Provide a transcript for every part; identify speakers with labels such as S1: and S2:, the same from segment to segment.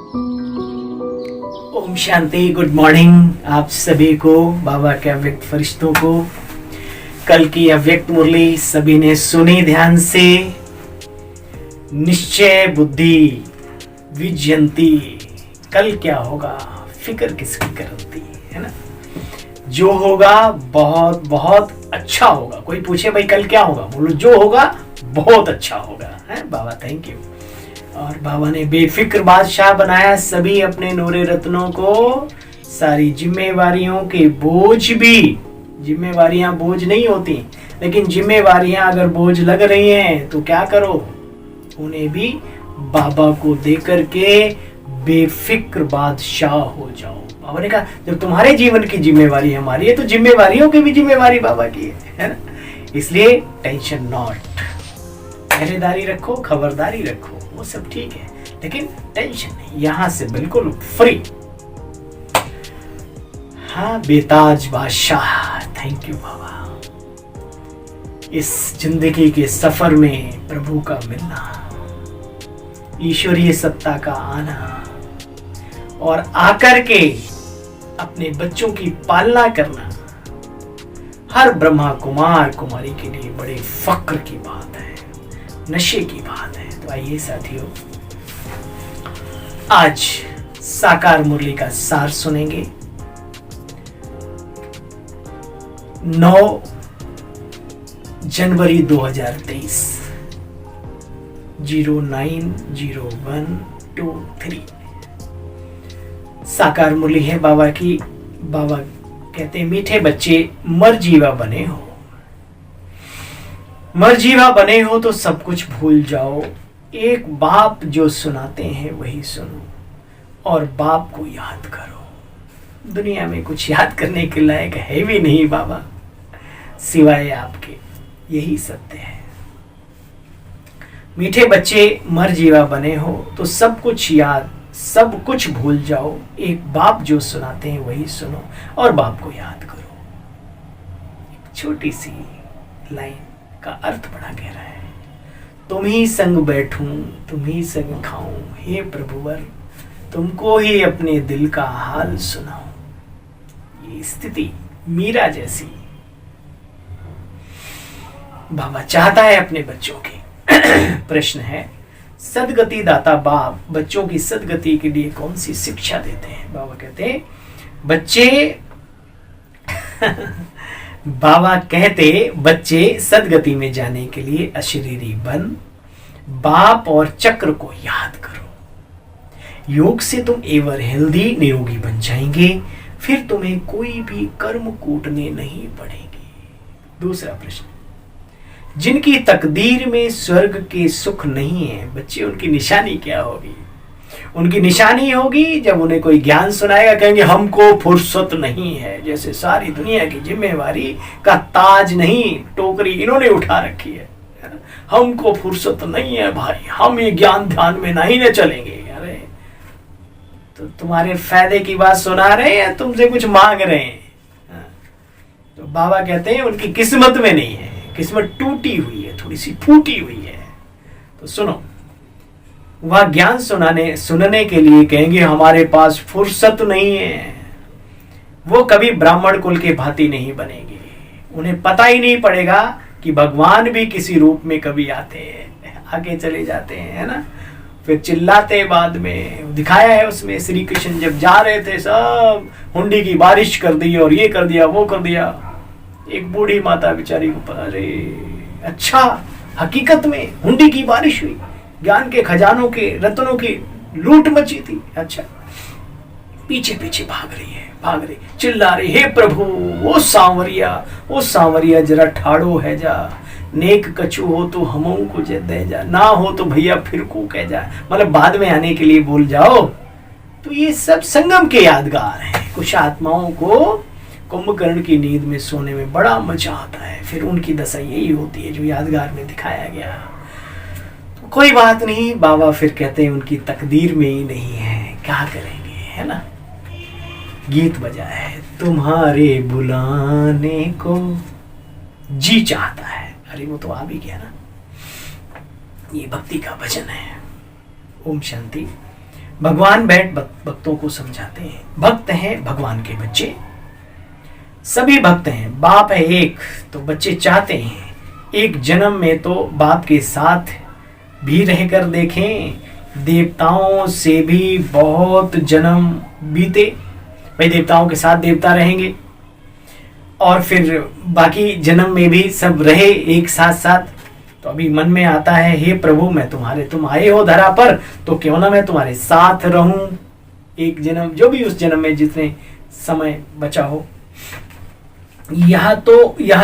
S1: Om Shanti. Good morning आप सभी को, बाबा के अव्यक्त फरिश्तों को। कल की अव्यक्त मुरली सभी ने सुनी ध्यान से। निश्चय बुद्धि विजयंती, कल क्या होगा फिक्र किसकी करती है ना। जो होगा बहुत बहुत अच्छा होगा। कोई पूछे भाई कल क्या होगा, बोलो जो होगा बहुत अच्छा होगा है। बाबा थैंक यू। और बाबा ने बेफिक्र बादशाह बनाया सभी अपने नूरे रत्नों को। सारी जिम्मेवारियों के बोझ भी, जिम्मेवारियां बोझ नहीं होती, लेकिन जिम्मेवारियां अगर बोझ लग रही हैं तो क्या करो, उन्हें भी बाबा को देकर के बेफिक्र बादशाह हो जाओ। बाबा ने कहा जब तुम्हारे जीवन की जिम्मेवारी हमारी है तो जिम्मेवारियों की भी जिम्मेवारी बाबा की है ना। इसलिए टेंशन नॉट, पहरेदारी रखो, खबरदारी रखो, वो सब ठीक है, लेकिन टेंशन नहीं, यहां से बिल्कुल फ्री। हाँ बेताज बादशाह, थैंक यू बाबा। इस जिंदगी के सफर में प्रभु का मिलना, ईश्वरीय सत्ता का आना और आकर के अपने बच्चों की पालना करना हर ब्रह्मा कुमार कुमारी के लिए बड़े फक्र की बात है, नशे की बात है। तो आइए साथियों, आज साकार मुरली का सार सुनेंगे। 9 जनवरी 2023, 090123 साकार मुरली है बाबा की। बाबा कहते हैं मीठे बच्चे मरजीवा बने हो, मरजीवा बने हो तो सब कुछ भूल जाओ। एक बाप जो सुनाते हैं वही सुनो और बाप को याद करो। दुनिया में कुछ याद करने के लायक है भी नहीं बाबा सिवाय आपके, यही सत्य है। मीठे बच्चे मरजीवा बने हो तो सब कुछ याद, सब कुछ भूल जाओ। एक बाप जो सुनाते हैं वही सुनो और बाप को याद करो। एक छोटी सी लाइन का अर्थ बड़ा गहरा है। तुम ही संग बैठूं, तुम ही संग खाऊं, हे प्रभुवर तुमको ही अपने दिल का हाल सुनाऊं। ये स्थिति मीरा जैसी बाबा चाहता है अपने बच्चों की। प्रश्न है, सदगति दाता बाप बच्चों की सदगति के लिए कौन सी शिक्षा देते हैं। बाबा कहते हैं बच्चे बाबा कहते बच्चे सदगति में जाने के लिए अशरीरी बन बाप और चक्र को याद करो। योग से तुम एवर हेल्दी निरोगी बन जाएंगे, फिर तुम्हें कोई भी कर्म कूटने नहीं पड़ेंगे। दूसरा प्रश्न, जिनकी तकदीर में स्वर्ग के सुख नहीं है बच्चे, उनकी निशानी क्या होगी। उनकी निशानी होगी जब उन्हें कोई ज्ञान सुनाएगा कहेंगे हमको फुर्सत नहीं है। जैसे सारी दुनिया की जिम्मेवारी का ताज नहीं, टोकरी इन्होंने उठा रखी है ना? हमको फुर्सत नहीं है भाई, हम ये ज्ञान ध्यान में नहीं न चलेंगे। अरे तो तुम्हारे फायदे की बात सुना रहे हैं, तुमसे कुछ मांग रहे हैं। तो बाबा कहते हैं उनकी किस्मत में नहीं है, किस्मत टूटी हुई है, थोड़ी सी फूटी हुई है। तो सुनो, वह ज्ञान सुनने के लिए कहेंगे हमारे पास फुर्सत नहीं है। वो कभी ब्राह्मण कुल के भांति नहीं बनेंगे। उन्हें पता ही नहीं पड़ेगा कि भगवान भी किसी रूप में कभी आते हैं, आगे चले जाते हैं, है ना। फिर चिल्लाते बाद में, दिखाया है उसमें श्री कृष्ण जब जा रहे थे सब हुंडी की बारिश कर दी और ये कर दिया वो कर दिया। एक बूढ़ी माता बेचारी को, अरे अच्छा हकीकत में हुंडी की बारिश हुई, ज्ञान के खजानों के रत्नों की लूट मची थी। अच्छा, पीछे पीछे भाग रही, चिल्ला रही, हे प्रभु वो सांवरिया जरा ठाड़ो है जा, नेक कछु हो तो हमों को दे जा, ना हो तो भैया फिर को कह जा। मतलब बाद में आने के लिए बोल जाओ। तो ये सब संगम के यादगार हैं। कुछ आत्माओं को कुंभकर्ण की नींद में सोने में बड़ा मजा आता है, फिर उनकी दशा यही होती है जो यादगार में दिखाया गया। तो कोई बात नहीं, बाबा फिर कहते हैं उनकी तकदीर में ही नहीं है, क्या करेंगे, है ना। गीत बजा है, तुम्हारे बुलाने को जी चाहता है। अरे वो तो आ भी गया ना, ये भक्ति का भजन है। ओम शांति। भगवान बैठ भक्तों को समझाते हैं। भक्त हैं भगवान के बच्चे, सभी भक्त हैं। बाप है एक, तो बच्चे चाहते हैं एक जन्म में तो बाप के साथ भी रहकर देखें। देवताओं से भी बहुत जन्म बीते, भाई देवताओं के साथ देवता रहेंगे और फिर बाकी जन्म में भी सब रहे एक साथ साथ। तो अभी मन में आता है, हे प्रभु मैं तुम आए हो धरा पर, तो क्यों ना मैं तुम्हारे साथ रहूं एक जन्म, जो भी उस जन्म में जितने समय बचा हो। यह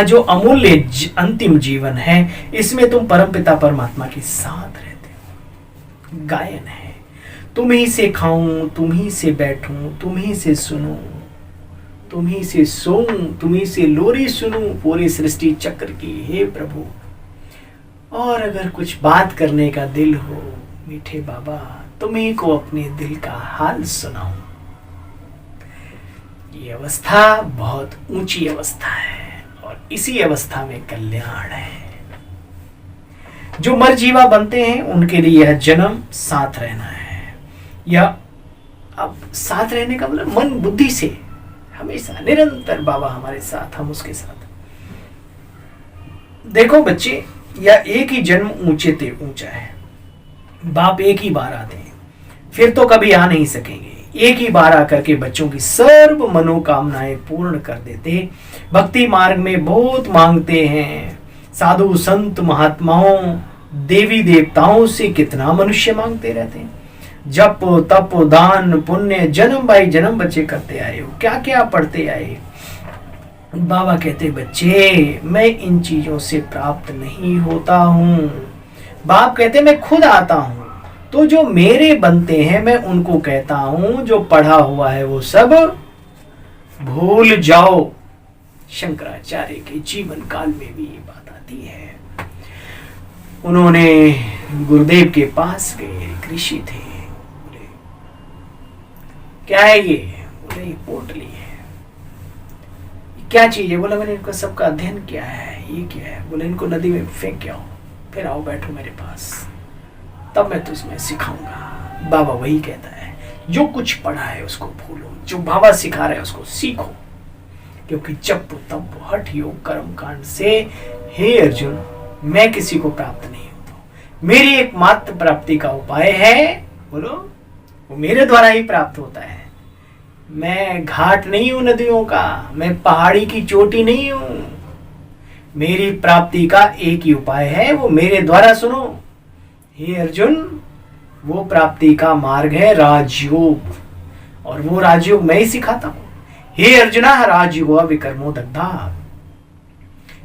S1: जो अमूल्य अंतिम जीवन है, इसमें तुम परमपिता परमात्मा के साथ रहते हो। गायन है, तुम ही से खाऊं, तुम ही से बैठूं, तुम ही से सुनूं, तुम ही से सोऊं, तुम ही से लोरी सुनूं पूरी सृष्टि चक्र की, हे प्रभु। और अगर कुछ बात करने का दिल हो मीठे बाबा, तुम ही को अपने दिल का हाल सुनाऊं। ये अवस्था बहुत ऊंची अवस्था है और इसी अवस्था में कल्याण है। जो मरजीवा बनते हैं उनके लिए यह जन्म साथ रहना है। यह अब साथ रहने का मतलब मन बुद्धि से हमेशा निरंतर बाबा हमारे साथ, हम उसके साथ। देखो बच्चे, यह एक ही जन्म ऊंचे ते ऊंचा है। बाप एक ही बार आते हैं, फिर तो कभी आ नहीं सकेंगे। एक ही बार आकर के बच्चों की सर्व मनोकामनाएं पूर्ण कर देते। भक्ति मार्ग में बहुत मांगते हैं। साधु संत महात्माओं देवी देवताओं से कितना मनुष्य मांगते रहते हैं। जप तप दान पुण्य जन्म बाई जन्म बच्चे करते आए हो, क्या क्या पढ़ते आए। बाबा कहते बच्चे मैं इन चीजों से प्राप्त नहीं होता हूँ। बाप कहते मैं खुद आता हूँ, तो जो मेरे बनते हैं मैं उनको कहता हूँ जो पढ़ा हुआ है वो सब भूल जाओ। शंकराचार्य के जीवन काल में भी ये बात आती है। उन्होंने गुरुदेव के पास गए, एक ऋषि थे। बोले क्या है ये? बोले ये पोटली है। क्या चीज है? बोला मैंने इनका सबका अध्ययन किया है। ये क्या है? बोले इनको नदी में फेंक के आओ, फिर आओ बैठो मेरे पास, तब मैं तुझमें सिखाऊंगा। बाबा वही कहता है, जो कुछ पढ़ा है उसको भूलो, जो बाबा सिखा रहे हैं उसको सीखो। क्योंकि जप तप हठ योग कर्म कांड से हे अर्जुन मैं किसी को प्राप्त नहीं होता। मेरी एकमात्र प्राप्ति का उपाय है, बोलो, वो मेरे द्वारा ही प्राप्त होता है। मैं घाट नहीं हूं नदियों का, मैं पहाड़ी की चोटी नहीं हूं। मेरी प्राप्ति का एक ही उपाय है, वो मेरे द्वारा सुनो। हे अर्जुन, वो प्राप्ति का मार्ग है राजयोग, और वो राजयोग मैं ही सिखाता हूं। हे अर्जुना राजयोग विकर्मो दग्धा।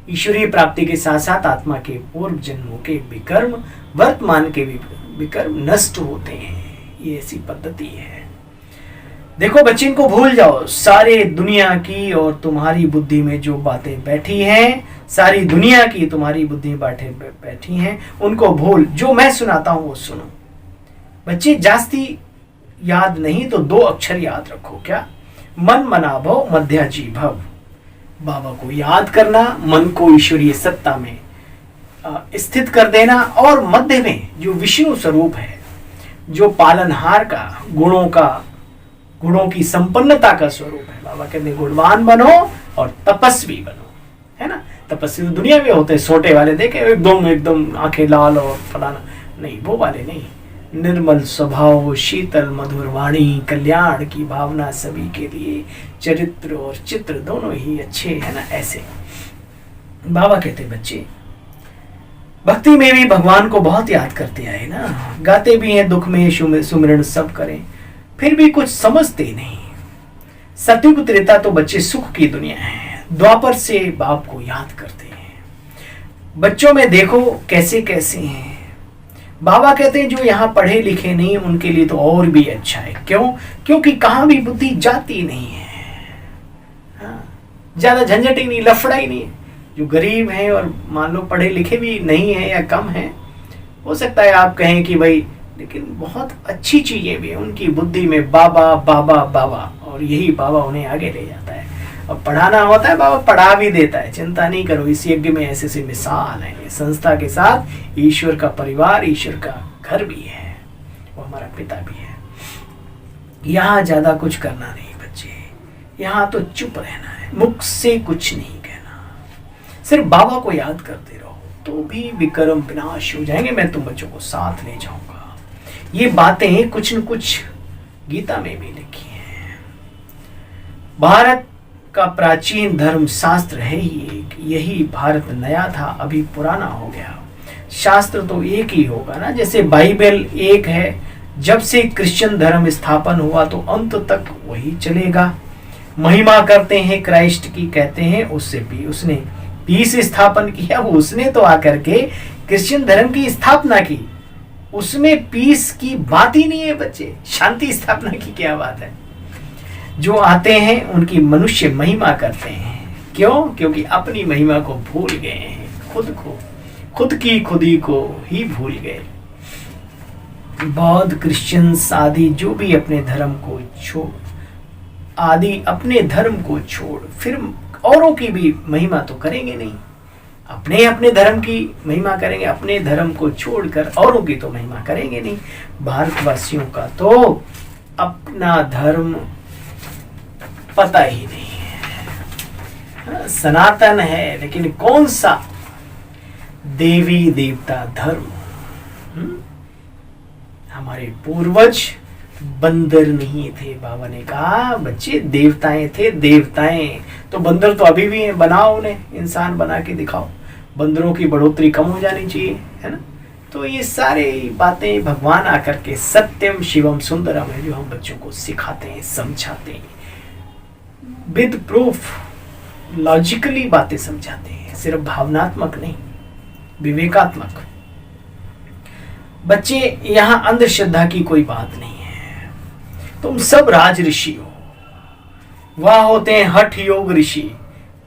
S1: ईश्वरीय प्राप्ति के साथ साथ आत्मा के पूर्व जन्मों के विकर्म, वर्तमान के भी विकर्म नष्ट होते हैं। ये ऐसी पद्धति है। देखो बच्चे, इनको भूल जाओ। सारे दुनिया की और तुम्हारी बुद्धि में जो बातें बैठी हैं, सारी दुनिया की तुम्हारी बुद्धि में बैठी हैं, उनको भूल। जो मैं सुनाता हूं वो सुनो। बच्चे जास्ती याद नहीं तो 2 अक्षर याद रखो। क्या? मन मना भव मध्या जी भव। बाबा को याद करना, मन को ईश्वरीय सत्ता में स्थित कर देना, और मध्य में जो विष्णु स्वरूप है, जो पालनहार का, गुणों की संपन्नता का स्वरूप है। बाबा कहते हैं गुणवान बनो और तपस्वी बनो, है ना। तपस्वी तो दुनिया में होते हैं, सोटे वाले देखे एकदम आंखें लाल और फलाना, नहीं वो वाले नहीं। निर्मल स्वभाव, शीतल मधुर वाणी, कल्याण की भावना सभी के लिए, चरित्र और चित्र दोनों ही अच्छे, है ना। ऐसे बाबा कहते बच्चे भक्ति में भी भगवान को बहुत याद करते आए ना, गाते भी हैं, दुख में सुमिरन सब करें, फिर भी कुछ समझते नहीं। सतयुग त्रेता तो बच्चे सुख की दुनिया है, द्वापर से बाप को याद करते हैं। बच्चों में देखो कैसे कैसे हैं। बाबा कहते हैं जो यहाँ पढ़े लिखे नहीं उनके लिए तो और भी अच्छा है। क्यों? क्योंकि कहाँ भी बुद्धि जाती नहीं है। हाँ, ज्यादा झंझट ही नहीं, लफड़ा ही नहीं है। जो गरीब हैं और मान लो पढ़े लिखे भी नहीं है या कम है, हो सकता है आप कहें कि भाई, लेकिन बहुत अच्छी चीजें भी हैं उनकी बुद्धि में। बाबा बाबा बाबा, और यही बाबा उन्हें आगे ले जाता है। अब पढ़ाना होता है, बाबा पढ़ा भी देता है, चिंता नहीं करो। इस यज्ञ में ऐसे ऐसे मिसाल है। संस्था के साथ ईश्वर का परिवार, ईश्वर का घर भी है, वो हमारा पिता भी है। यहाँ ज्यादा कुछ करना नहीं बच्चे, यहाँ तो चुप रहना है, मुख से कुछ नहीं कहना, सिर्फ बाबा को याद करते रहो तो भी विक्रम विनाश हो जाएंगे। मैं तुम बच्चों को साथ ले जाऊंगा। ये बातें कुछ न कुछ गीता में भी लिखी हैं। भारत का प्राचीन धर्म शास्त्र है ही एक, यही भारत नया था अभी पुराना हो गया। शास्त्र तो एक ही होगा ना, जैसे बाइबल एक है, जब से क्रिश्चियन धर्म स्थापन हुआ तो अंत तक वही चलेगा। महिमा करते हैं क्राइस्ट की, कहते हैं उससे भी उसने पीस स्थापन किया, वो उसने तो आकर के क्रिश्चियन धर्म की स्थापना की, उसमें पीस की बात ही नहीं है बच्चे, शांति स्थापना की क्या बात है। जो आते हैं उनकी मनुष्य महिमा करते हैं, क्यों? क्योंकि अपनी महिमा को भूल गए हैं, खुद को, खुद की खुदी को ही भूल गए। बौद्ध, क्रिश्चियन आदि जो भी अपने धर्म को छोड़, आदि अपने धर्म को छोड़ फिर औरों की भी महिमा तो करेंगे नहीं, अपने अपने धर्म की महिमा करेंगे, अपने धर्म को छोड़कर औरों की तो महिमा करेंगे नहीं। भारतवासियों का तो अपना धर्म पता ही नहीं है, सनातन है लेकिन कौन सा देवी देवता धर्म। हमारे पूर्वज बंदर नहीं थे, बाबा ने कहा बच्चे देवताएं थे, देवताएं। तो बंदर तो अभी भी हैं, बनाओ उन्हें, इंसान बना के दिखाओ, बंदरों की बढ़ोतरी कम हो जानी चाहिए, है ना। तो ये सारे बातें भगवान आकर के सत्यम शिवम सुंदरम है जो हम बच्चों को सिखाते हैं, समझाते हैं, विद प्रूफ, लॉजिकली बातें समझाते हैं, सिर्फ भावनात्मक नहीं, विवेकात्मक। बच्चे यहाँ अंधश्रद्धा की कोई बात नहीं है, तुम सब राज ऋषि हो, वह होते हैं हठ योग ऋषि,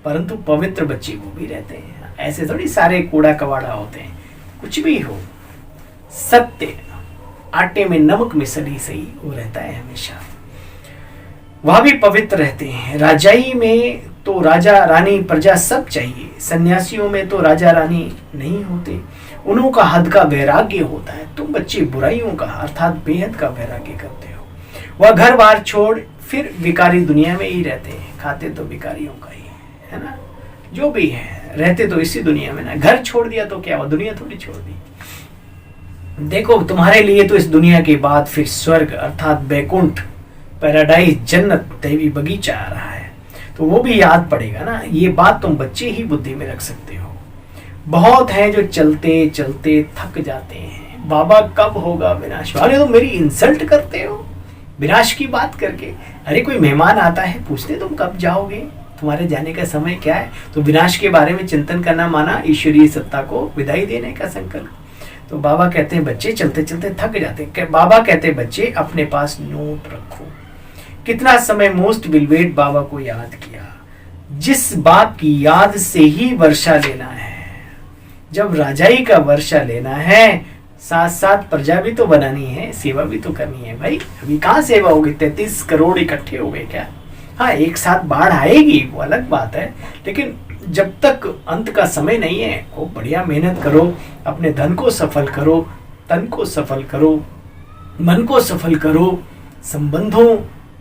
S1: परंतु पवित्र बच्चे वो भी रहते हैं, ऐसे थोड़ी सारे कूड़ा कवाड़ा होते हैं। कुछ भी हो, सत्य आटे में नमक मिसली सही वो रहता है हमेशा, वह भी पवित्र रहते हैं। राजाई में तो राजा रानी प्रजा सब चाहिए, सन्यासियों में तो राजा रानी नहीं होते, उन्हों का हद का वैराग्य होता है। तुम बच्चे बुराइयों का अर्थात बेहद का वैराग्य करते हो। वह घर बार छोड़ फिर विकारी दुनिया में ही रहते हैं, खाते तो विकारियों का ही है ना, जो भी है रहते तो इसी दुनिया में ना। घर छोड़ दिया तो क्या हुआ, दुनिया थोड़ी छोड़ दी। देखो तुम्हारे लिए तो इस दुनिया के बाद फिर स्वर्ग अर्थात बैकुंठ, पैराडाइज, जन्नत, दैवी बगीचा आ रहा है, तो वो भी याद पड़ेगा ना। ये बात तुम बच्चे ही बुद्धि में रख सकते हो। बहुत हैं जो चलते चलते थक जाते हैं, बाबा कब होगा विनाश। अरे तो मेरी इंसल्ट करते हो विनाश की बात करके। अरे कोई मेहमान आता है, पूछते तुम कब जाओगे, तुम्हारे जाने का समय क्या है। तो विनाश के बारे में चिंतन करना माना ईश्वरीय सत्ता को विदाई देने का संकल्प। तो बाबा कहते हैं बच्चे चलते चलते थक जाते, बाबा कहते हैं बच्चे अपने पास नोट रखो, कितना समय मोस्ट विल वेट बाबा को याद किया। जिस बाप की याद से ही वर्षा लेना है, जब राजाई का वर्षा लेना है, साथ साथ प्रजा भी तो बनानी है, सेवा भी तो करनी है भाई। अभी कहाँ सेवा होगी, 33 करोड़ इकट्ठे हो गए क्या। हाँ एक साथ बाढ़ आएगी वो अलग बात है, लेकिन जब तक अंत का समय नहीं है खूब बढ़िया मेहनत करो, अपने धन को सफल करो, तन को सफल करो, मन को सफल करो, संबंधों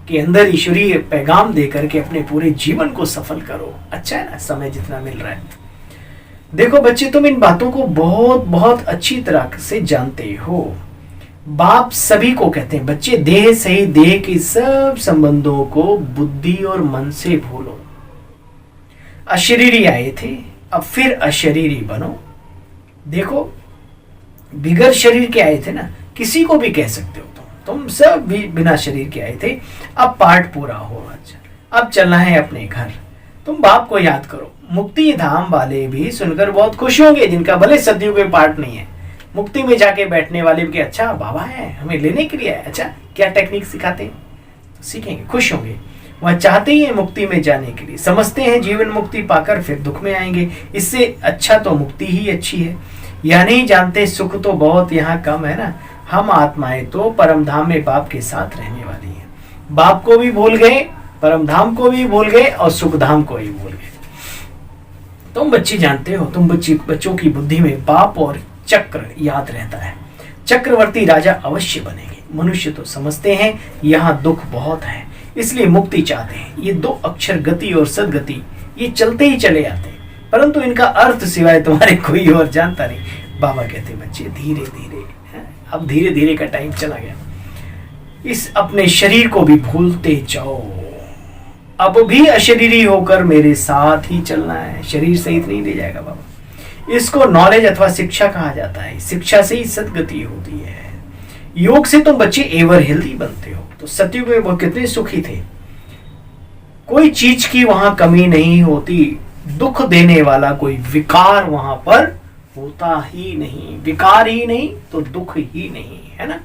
S1: के अंदर ईश्वरीय पैगाम दे करके अपने पूरे जीवन को सफल करो। अच्छा है ना समय जितना मिल रहा है। देखो बच्चे तुम इन बातों को बहुत बहुत अच्छी तरह से जानते हो। बाप सभी को कहते हैं बच्चे देह सही देह के सब संबंधों को बुद्धि और मन से भूलो। अशरीरी आए थे, अब फिर अशरीरी बनो। देखो बिगर शरीर के आए थे ना, किसी को भी कह सकते हो तुम सब भी बिना शरीर के आए थे। अब पार्ट पूरा हो, अच्छा अब चलना है अपने घर। तुम बाप को याद करो। मुक्ति धाम वाले भी सुनकर बहुत खुश होंगे, जिनका भले सदियों के पार्ट नहीं है, मुक्ति में जाके बैठने वाले भी अच्छा बाबा है हमें लेने के लिए है, अच्छा क्या टेक्निक सिखाते हैं, तो सीखेंगे, खुश होंगे। वह चाहते ही है मुक्ति में जाने के लिए, समझते हैं जीवन मुक्ति पाकर फिर दुख में आएंगे, इससे अच्छा तो मुक्ति ही अच्छी है। यह नहीं जानते सुख तो बहुत यहाँ कम है ना। हम आत्माएं तो परम धाम में बाप के साथ रहने वाली हैं। बाप को भी भूल गए, परम धाम को भी भूल गए और सुख धाम को ही भूल गए। तुम बच्चे जानते हो, तुम बच्चों की बुद्धि में बाप और चक्र याद रहता है। चक्रवर्ती राजा अवश्य बनेंगे, मनुष्य तो समझते हैं यहाँ दुख बहुत है, इसलिए मुक्ति चाहते हैं। ये दो अक्षर गति और सदगति ये चलते ही चले आते हैं, परंतु इनका अर्थ सिवाय तुम्हारे कोई और जानता नहीं। बाबा कहते बच्चे धीरे धीरे, अब धीरे धीरे का टाइम चला गया, इस अपने शरीर को भी भूलते जाओ। अब भी अशरीरी होकर मेरे साथ ही चलना है, शरीर सहित नहीं ले जाएगा बाबा। इसको नॉलेज अथवा शिक्षा कहा जाता है। शिक्षा से ही सदगति होती है। योग से तुम बच्चे एवर हेल्दी बनते हो। तो सतयुग में वो कितने सुखी थे, कोई चीज की वहां कमी नहीं होती, दुख देने वाला कोई विकार वहां पर होता ही नहीं। विकार ही नहीं तो दुख ही नहीं, है ना।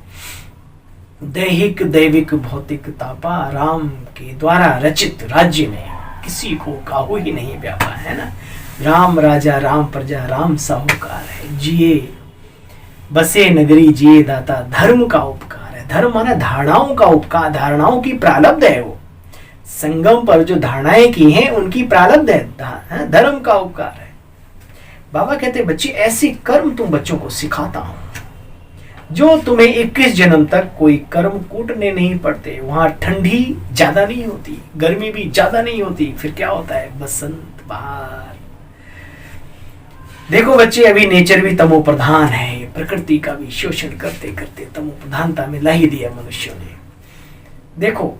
S1: दैहिक दैविक भौतिक तापा राम के द्वारा रचित राज्य में किसी को काहू ही नहीं व्यापा, है ना। राम राजा राम प्रजा राम साहूकार है, जिए बसे नगरी जिए दाता धर्म का उपकार है। धर्म माना धारणाओं का उपकार, धारणाओं की प्रारब्ध है। वो संगम पर जो धारणाएं की हैं उनकी प्रारब्ध है, धर्म का उपकार है। बाबा कहते बच्चे ऐसे कर्म तुम बच्चों को सिखाता हूं जो तुम्हें 21 जन्म तक कोई कर्म कूटने नहीं पड़ते। वहां ठंडी ज्यादा नहीं होती, गर्मी भी ज्यादा नहीं होती, फिर क्या होता है बसंत बहार। देखो बच्चे अभी नेचर भी तमो प्रधान है, प्रकृति का भी शोषण करते करते तमो प्रधानता में ला ही दिया मनुष्यों ने। देखो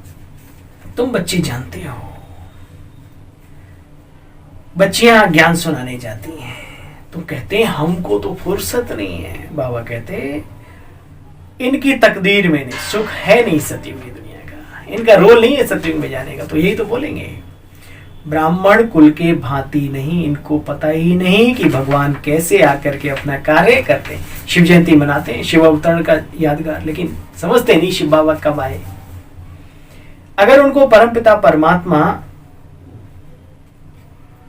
S1: तुम बच्चे जानते हो, बच्चियां ज्ञान सुनाने जाती हैं तो कहते हैं हमको तो फुर्सत नहीं है। बाबा कहते इनकी तकदीर में नहीं, सुख है नहीं सतयुग की दुनिया का, इनका रोल नहीं है सतयुग में जाने का। तो यही तो बोलेंगे, ब्राह्मण कुल के भांति नहीं, इनको पता ही नहीं कि भगवान कैसे आकर के अपना कार्य करते हैं। शिव जयंती मनाते हैं, शिव अवतरण का यादगार, लेकिन समझते नहीं शिव बाबा कब आए। अगर उनको परमपिता परमात्मा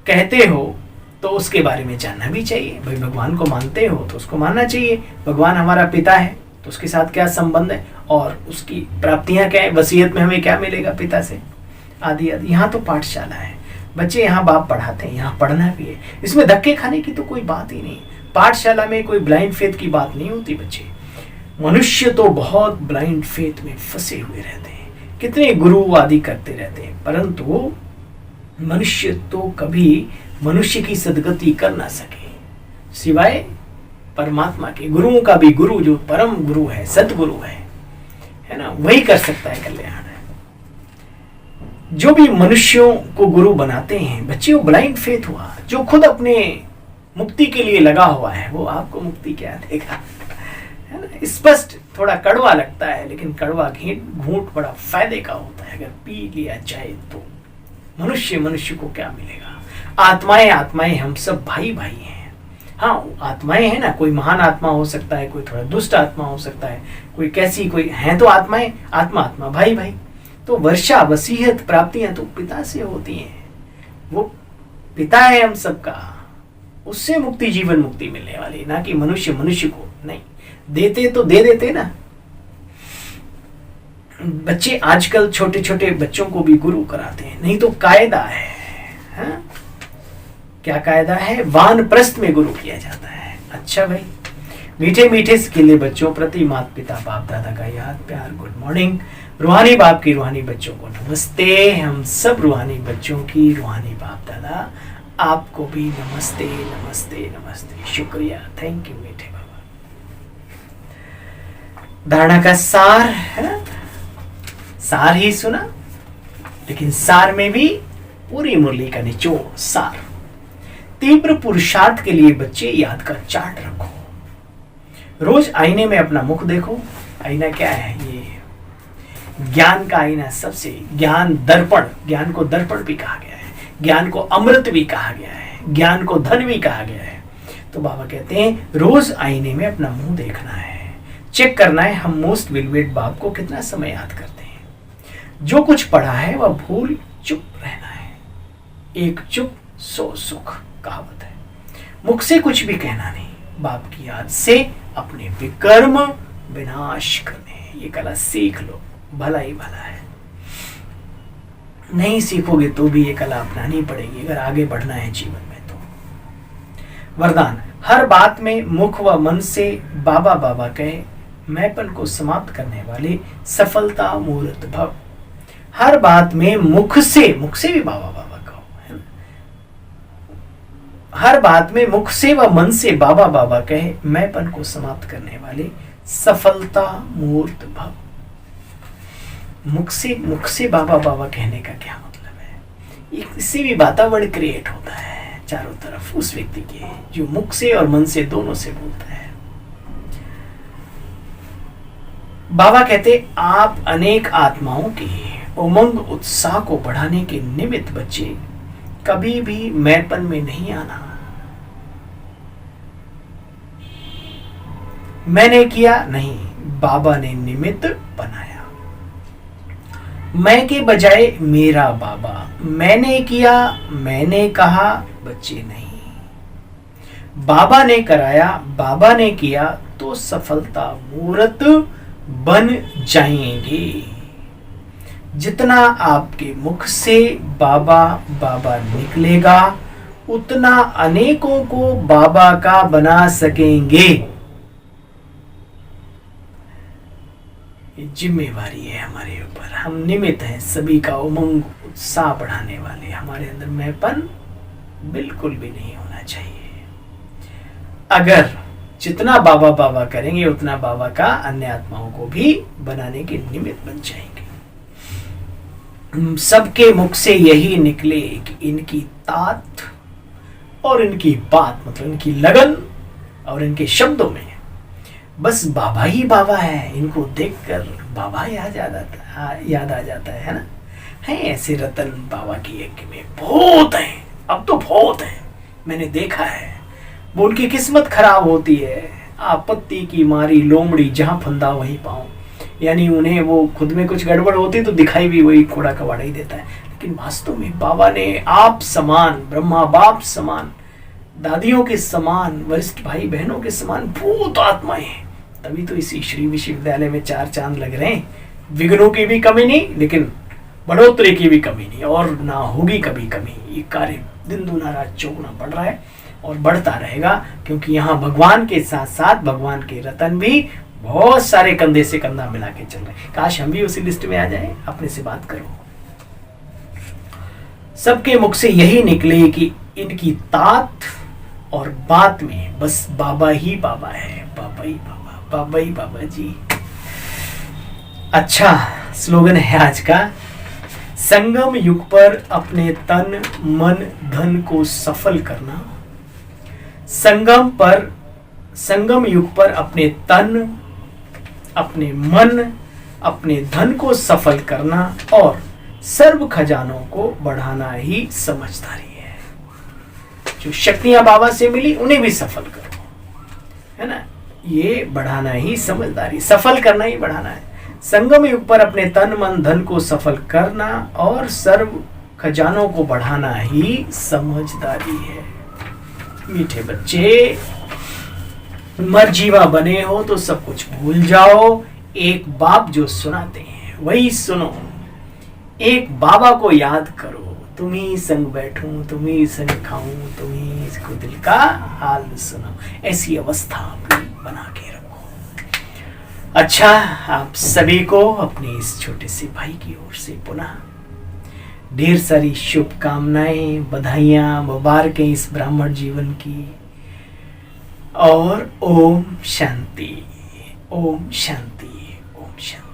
S1: कहते हो तो उसके बारे में जानना भी चाहिए। भाई भगवान को मानते हो तो उसको मानना चाहिए। भगवान हमारा पिता है तो उसके साथ क्या संबंध है और उसकी प्राप्तियां क्या है, वसीयत में हमें क्या मिलेगा पिता से, आदि आदि। यहाँ तो पाठशाला है, बच्चे यहाँ बाप पढ़ाते हैं, यहाँ पढ़ना भी है। इसमें धक्के खाने की तो कोई बात ही नहीं। पाठशाला में कोई ब्लाइंड फेथ की बात नहीं होती बच्चे। मनुष्य तो बहुत ब्लाइंड फेथ में फंसे हुए रहते हैं, कितने गुरु आदि करते रहते हैं, परंतु मनुष्य तो कभी मनुष्य की सदगति कर ना सके सिवाय परमात्मा के। गुरुओं का भी गुरु जो परम गुरु है, सतगुरु है ना, वही कर सकता है कल्याण। जो भी मनुष्यों को गुरु बनाते हैं बच्चे, वो ब्लाइंड फेथ हुआ। जो खुद अपने मुक्ति के लिए लगा हुआ है वो आपको मुक्ति क्या देगा, है ना। स्पष्ट थोड़ा कड़वा लगता है, लेकिन कड़वा घूंट बड़ा फायदे का होता है। अगर पी लिया जाए तो मनुष्य को क्या मिलेगा। आत्माएं हम सब भाई भाई हैं। हाँ आत्माएं हैं ना, कोई महान आत्मा हो सकता है, कोई थोड़ा दुष्ट आत्मा हो सकता है, कोई कैसी, कोई है तो आत्माएं, आत्मा भाई भाई। तो वर्षा वसीयत प्राप्तियां तो पिता से होती हैं, वो पिता है हम सबका, उससे मुक्ति जीवन मुक्ति मिलने वाली, ना कि मनुष्य को नहीं देते तो दे देते ना। बच्चे आजकल छोटे छोटे बच्चों को भी गुरु कराते हैं, नहीं तो कायदा है, हाँ? क्या कायदा है, वानप्रस्थ में गुरु किया जाता है। अच्छा भाई, मीठे मीठे स्किले बच्चों प्रति माता पिता बाप दादा का याद प्यार, गुड मॉर्निंग। रूहानी बाप की रूहानी बच्चों को नमस्ते। हम सब रूहानी बच्चों की रूहानी बाप दादा आपको भी नमस्ते नमस्ते नमस्ते। शुक्रिया, थैंक यू मीठे बाबा। धारणा का सार है ना, सार ही सुना, लेकिन सार में भी पूरी मुरली का निचोड़ सार। तीव्र पुरुषार्थ के लिए बच्चे याद का चार्ट रखो। रोज आईने में अपना मुख देखो। आईना क्या है, ये ज्ञान का आईना, सबसे ज्ञान दर्पण, ज्ञान को दर्पण भी कहा गया है, ज्ञान को अमृत भी कहा गया है, ज्ञान को धन भी कहा गया है। तो बाबा कहते हैं रोज आईने में अपना मुंह देखना है, चेक करना है हम मोस्ट विलवेट बाप को कितना समय याद करते हैं। जो कुछ पढ़ा है वह भूल चुप रहना है। एक चुप सो सुख कहावत है। मुख से कुछ भी कहना नहीं, बाप की याद से अपने विकर्म विनाश करने। ये कला सीख लो, भला ही भला है। नहीं सीखोगे तो भी ये कला अपनानी पड़ेगी अगर आगे बढ़ना है जीवन में। तो वरदान, हर बात में मुख व मन से बाबा बाबा कहे, मैंपन को समाप्त करने वाले सफलता मूर्त भव। हर बात में मुख से भी बाबा बाबा कहो, है ना। हर बात में मुख से व मन से बाबा बाबा कहे, मैंपन को समाप्त करने वाले सफलता मूर्त भव। मुख से बाबा बाबा कहने का क्या मतलब है? इससे भी वातावरण क्रिएट होता है चारों तरफ उस व्यक्ति के, जो मुख से और मन से दोनों से बोलता है। बाबा कहते, आप अनेक आत्माओं के उमंग उत्साह को बढ़ाने के निमित्त बच्चे कभी भी मैंपन में नहीं आना। मैंने किया नहीं, बाबा ने निमित्त बनाया। मैं के बजाय मेरा बाबा, मैंने किया, मैंने कहा, बच्चे नहीं। बाबा ने कराया, बाबा ने किया तो सफलता मूर्त बन जाएंगे। जितना आपके मुख से बाबा बाबा निकलेगा, उतना अनेकों को बाबा का बना सकेंगे। जिम्मेवारी है हमारे ऊपर, हम निमित्त हैं सभी का उमंग उत्साह बढ़ाने वाले। हमारे अंदर मैंपन बिल्कुल भी नहीं होना चाहिए। अगर जितना बाबा बाबा करेंगे, उतना बाबा का अन्य आत्माओं को भी बनाने के निमित्त बन जाएंगे। सबके मुख से यही निकले कि इनकी तात और इनकी बात, मतलब इनकी लगन और इनके शब्दों में बस बाबा ही बाबा है। इनको देखकर बाबा याद आ जाता है ना। है ऐसे रतन बाबा की यज्ञ में बहुत हैं, अब तो बहुत हैं, मैंने देखा है। वो उनकी किस्मत खराब होती है, आपत्ति की मारी लोमड़ी जहां फंदा वहीं पाऊं। यानी उन्हें वो खुद में कुछ गड़बड़ होती तो दिखाई भी वही कूड़ा कबाड़ा ही देता है। लेकिन वास्तव में बाबा ने आप समान, ब्रह्मा बाप समान, दादियों के समान, वरिष्ठ भाई बहनों के समान भूत आत्माएं हैं। तभी तो इसी श्री विश्वविद्यालय में 4 चांद लग रहे हैं। विघ्नों की भी कमी नहीं, लेकिन बढ़ोतरी की भी कमी नहीं, और ना होगी कभी कमी। ये कार्य दिन दूना रात चौगुना बढ़ रहा है और बढ़ता रहेगा, क्योंकि यहाँ भगवान के साथ साथ भगवान के रतन भी बहुत सारे कंधे से कंधा मिला के चल रहे हैं। काश हम भी उसी लिस्ट में आ जाए। अपने से बात करो। सबके मुख से यही निकले कि इनकी तात और बात में बस बाबा ही बाबा है, बाबा ही बाबा, बाबा ही बाबा जी। अच्छा स्लोगन है आज का, संगम युग पर अपने तन मन धन को सफल करना। संगम युग पर अपने तन, अपने मन, अपने धन को सफल करना और सर्व खजानों को बढ़ाना ही समझदारी है। जो शक्तियां बाबा से मिली उन्हें भी सफल करो, है ना। ये बढ़ाना ही समझदारी, सफल करना ही बढ़ाना है। संगम युग पर अपने तन मन धन को सफल करना और सर्व खजानों को बढ़ाना ही समझदारी है। मीठे बच्चे, मरजीवा बने हो तो सब कुछ भूल जाओ। एक बाप जो सुनाते हैं वही सुनो। एक बाबा को याद करो, तुम ही संग बैठूं, तुम ही संग खाऊं, तुम ही इसको दिल का हाल सुनो। ऐसी अवस्था अपनी बना के रखो। अच्छा, आप सभी को अपने इस छोटे से भाई की ओर से पुनः ढेर सारी शुभकामनाएं, बधाइयां, मुबारकें इस ब्राह्मण जीवन की। और ओम शांति, ओम शांति, ओम शांति।